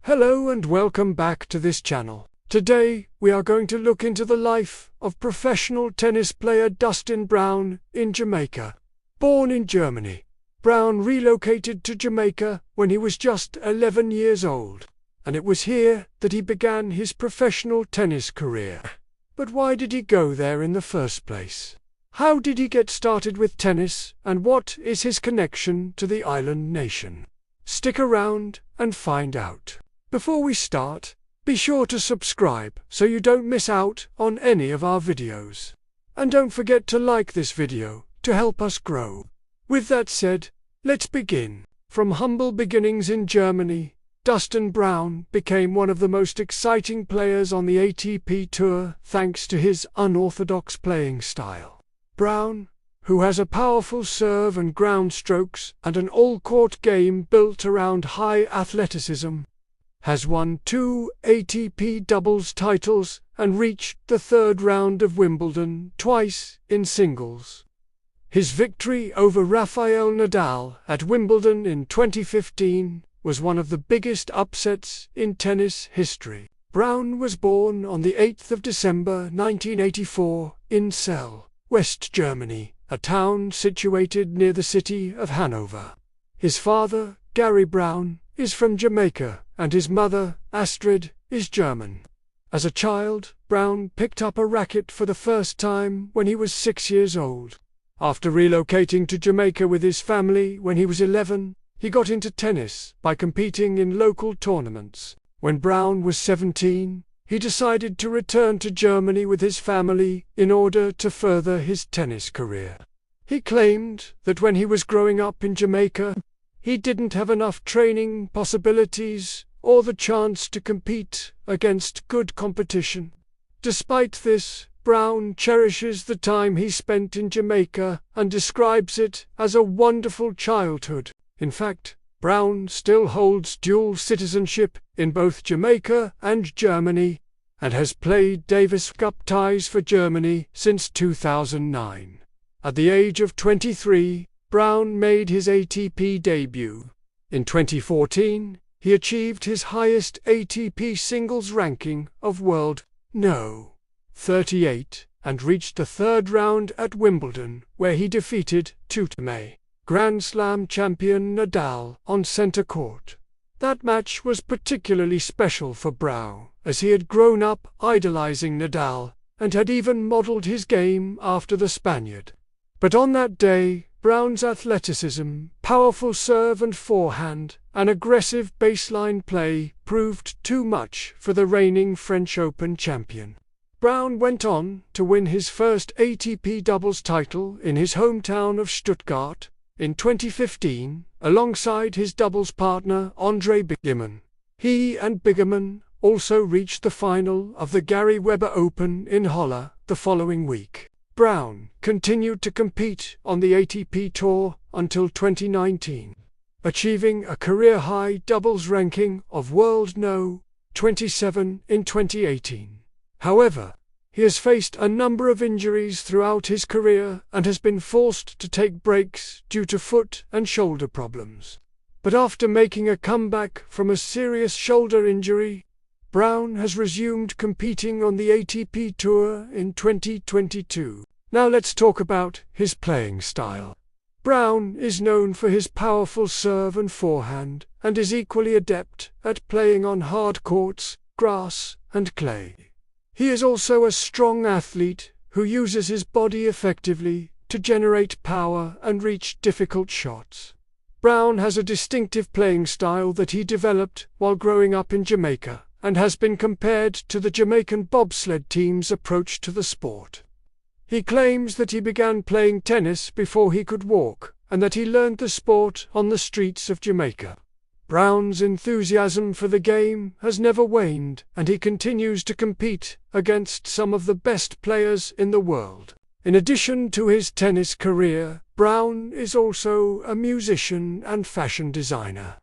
Hello and welcome back to this channel. Today, we are going to look into the life of professional tennis player Dustin Brown in Jamaica. Born in Germany, Brown relocated to Jamaica when he was just 11 years old, and it was here that he began his professional tennis career. But why did he go there in the first place? How did he get started with tennis, and what is his connection to the island nation? Stick around and find out. Before we start, be sure to subscribe so you don't miss out on any of our videos. And don't forget to like this video to help us grow. With that said, let's begin. From humble beginnings in Germany, Dustin Brown became one of the most exciting players on the ATP Tour thanks to his unorthodox playing style. Brown, who has a powerful serve and ground strokes and an all-court game built around high athleticism, has won 2 ATP doubles titles and reached the third round of Wimbledon twice in singles. His victory over Rafael Nadal at Wimbledon in 2015 was one of the biggest upsets in tennis history. Brown was born on the 8th of December 1984 in Celle, West Germany, a town situated near the city of Hanover. His father, Gary Brown, is from Jamaica, and his mother, Astrid, is German. As a child, Brown picked up a racket for the first time when he was 6 years old. After relocating to Jamaica with his family when he was 11, he got into tennis by competing in local tournaments. When Brown was 17, he decided to return to Germany with his family in order to further his tennis career. He claimed that when he was growing up in Jamaica, he didn't have enough training possibilities or the chance to compete against good competition. Despite this, Brown cherishes the time he spent in Jamaica and describes it as a wonderful childhood. In fact, Brown still holds dual citizenship in both Jamaica and Germany, and has played Davis Cup ties for Germany since 2009. At the age of 23, Brown made his ATP debut. In 2014, he achieved his highest ATP singles ranking of World No. 38 and reached the third round at Wimbledon, where he defeated two-time Grand Slam champion Nadal on centre court. That match was particularly special for Brown, as he had grown up idolizing Nadal and had even modeled his game after the Spaniard. But on that day, Brown's athleticism, powerful serve and forehand, and aggressive baseline play proved too much for the reigning French Open champion. Brown went on to win his first ATP doubles title in his hometown of Stuttgart in 2015, alongside his doubles partner Andre Bigerman. He and Bigerman also reached the final of the Gary Weber Open in Halle the following week. Brown continued to compete on the ATP Tour until 2019, achieving a career-high doubles ranking of World No. 27 in 2018. However, he has faced a number of injuries throughout his career and has been forced to take breaks due to foot and shoulder problems. But after making a comeback from a serious shoulder injury, Brown has resumed competing on the ATP Tour in 2022. Now let's talk about his playing style. Brown is known for his powerful serve and forehand, and is equally adept at playing on hard courts, grass, and clay. He is also a strong athlete who uses his body effectively to generate power and reach difficult shots. Brown has a distinctive playing style that he developed while growing up in Jamaica, and has been compared to the Jamaican bobsled team's approach to the sport. He claims that he began playing tennis before he could walk, and that he learned the sport on the streets of Jamaica. Brown's enthusiasm for the game has never waned, and he continues to compete against some of the best players in the world. In addition to his tennis career, Brown is also a musician and fashion designer.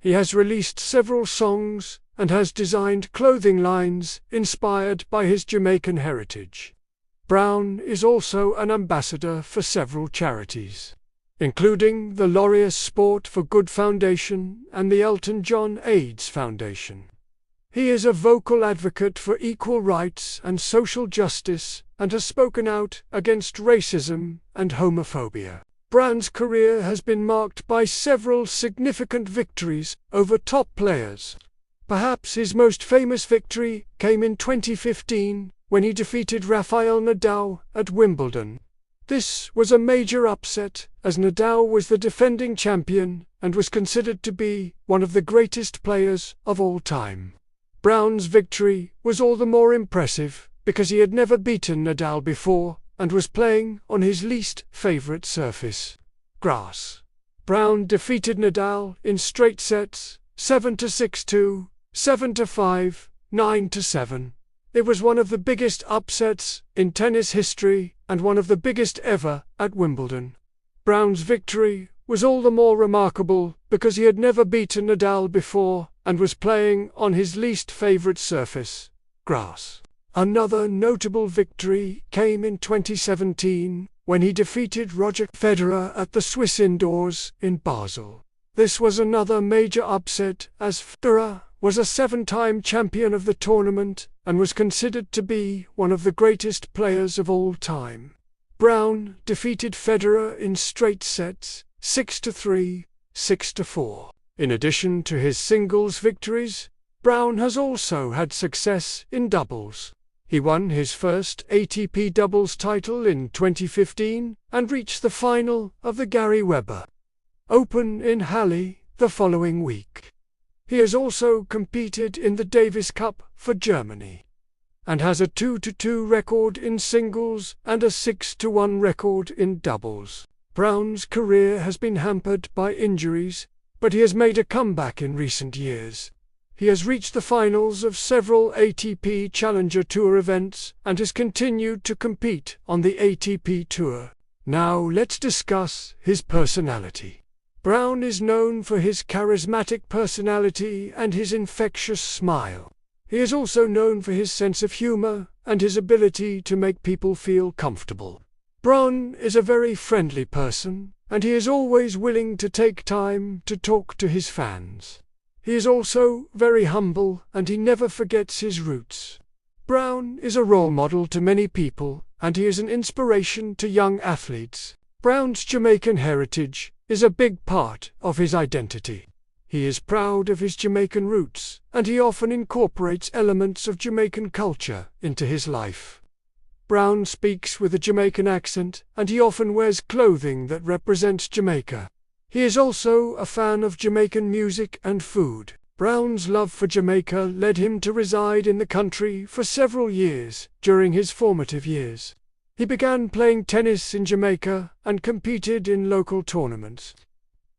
He has released several songs and has designed clothing lines inspired by his Jamaican heritage. Brown is also an ambassador for several charities. including the Laureus Sport for Good Foundation and the Elton John AIDS Foundation. He is a vocal advocate for equal rights and social justice and has spoken out against racism and homophobia. Brown's career has been marked by several significant victories over top players. Perhaps his most famous victory came in 2015 when he defeated Rafael Nadal at Wimbledon. This was a major upset, as Nadal was the defending champion and was considered to be one of the greatest players of all time. Brown's victory was all the more impressive because he had never beaten Nadal before and was playing on his least favorite surface, grass. Brown defeated Nadal in straight sets, 7-6-2, 7-5, 9-7. It was one of the biggest upsets in tennis history and one of the biggest ever at Wimbledon. Brown's victory was all the more remarkable because he had never beaten Nadal before and was playing on his least favorite surface, grass. Another notable victory came in 2017 when he defeated Roger Federer at the Swiss indoors in Basel. This was another major upset as Federer was a 7-time champion of the tournament and was considered to be one of the greatest players of all time. Brown defeated Federer in straight sets, 6-3, 6-4. In addition to his singles victories, Brown has also had success in doubles. He won his first ATP doubles title in 2015 and reached the final of the Gary Weber Open in Halle the following week. He has also competed in the Davis Cup for Germany and has a 2-2 record in singles and a 6-1 record in doubles. Brown's career has been hampered by injuries, but he has made a comeback in recent years. He has reached the finals of several ATP Challenger Tour events and has continued to compete on the ATP Tour. Now let's discuss his personality. Brown is known for his charismatic personality and his infectious smile. He is also known for his sense of humor and his ability to make people feel comfortable. Brown is a very friendly person, and he is always willing to take time to talk to his fans. He is also very humble and he never forgets his roots. Brown is a role model to many people, and he is an inspiration to young athletes. Brown's Jamaican heritage is a big part of his identity. He is proud of his Jamaican roots, and he often incorporates elements of Jamaican culture into his life. Brown speaks with a Jamaican accent, and he often wears clothing that represents Jamaica. He is also a fan of Jamaican music and food. Brown's love for Jamaica led him to reside in the country for several years during his formative years. He began playing tennis in Jamaica and competed in local tournaments.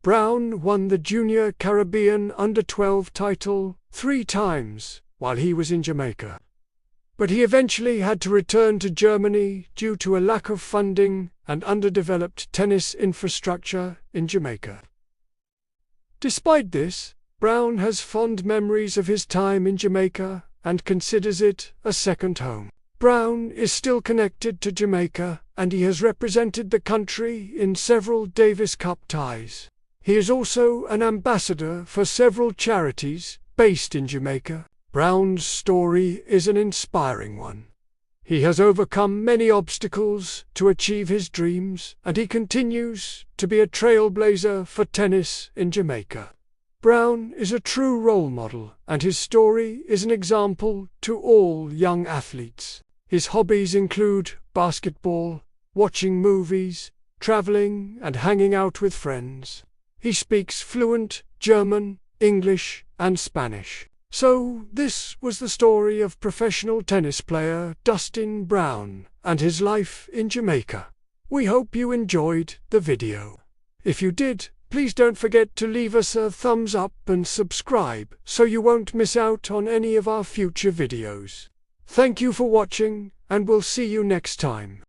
Brown won the Junior Caribbean Under-12 title 3 times while he was in Jamaica. But he eventually had to return to Germany due to a lack of funding and underdeveloped tennis infrastructure in Jamaica. Despite this, Brown has fond memories of his time in Jamaica and considers it a second home. Brown is still connected to Jamaica, and he has represented the country in several Davis Cup ties. He is also an ambassador for several charities based in Jamaica. Brown's story is an inspiring one. He has overcome many obstacles to achieve his dreams, and he continues to be a trailblazer for tennis in Jamaica. Brown is a true role model, and his story is an example to all young athletes. His hobbies include basketball, watching movies, traveling, and hanging out with friends. He speaks fluent German, English, and Spanish. So, this was the story of professional tennis player Dustin Brown and his life in Jamaica. We hope you enjoyed the video. If you did, please don't forget to leave us a thumbs up and subscribe so you won't miss out on any of our future videos. Thank you for watching, and we'll see you next time.